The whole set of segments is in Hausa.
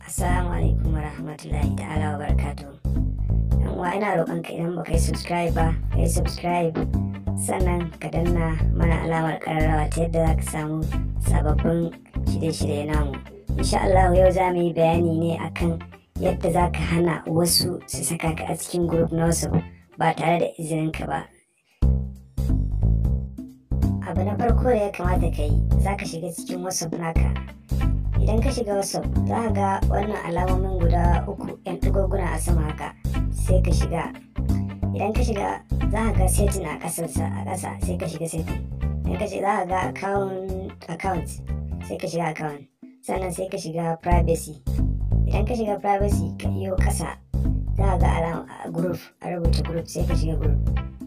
Assalamu alaikum warahmatullahi ta'ala wa barakatuh. Yan uwa ina roƙon ka idan baka yi subscribe ba, ka yi subscribe sannan ka danna mana alamar ƙararrawa ta yadda za ka samu sababbin shirye-shirye namu. Insha Allah yau za mu yi bayani ne akan yadda za ka hana wasu su saka ka a cikin group na WhatsApp ba tare da izinin ka ba. Abu na farko da ya kamata ka yi, za ka shiga cikin WhatsApp naka. Idan ka shiga WhatsApp za ka ga wannan alamomin guda uku 'yan ɗigoguna a sama haka, sai ka shiga. Idan ka shiga za ka ga setting a ƙasa sai ka shiga setting. Idan ka shiga za ka ga account sai ka shiga account, sannan sai ka shiga privacy. Idan ka shiga privacy ka iyo ƙasa za ka ga alama group, a rubuta group sai ka shiga group.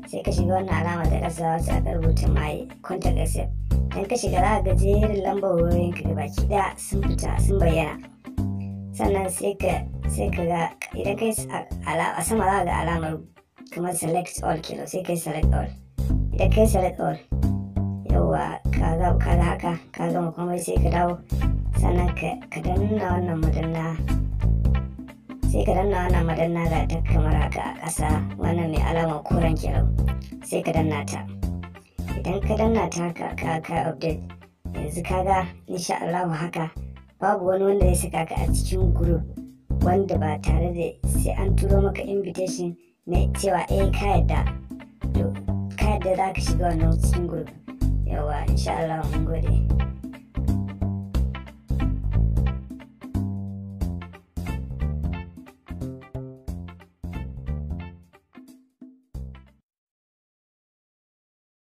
Sai ka shiga wannan alama ta ƙasa wacce aka rubuta my contact accept. Idan ka shiga za ka ga jerin lambar wayoyin ka baki ɗaya sun fita sun bayyana. Sannan sai ka ga idan kai a sama za ka ga alamar kamar select all kilo, sai kai select all. Idan kai select all yauwa ka ga haka ka gama komai, sai ka dawo sannan ka danna wannan madanna. Sai ka danna wannan madanna ga ta kamar haka a ƙasa, wannan mai alamar koren kilo, sai ka danna ta. Idan ka danna ta haka ka update, yanzu kaga insha Allah haka babu wani wanda zai saka ka a cikin group wanda ba tare da sai an turo maka invitation na cewa ka yadda za ka shiga wannan cikin group. Yawa insha Allah mun gode.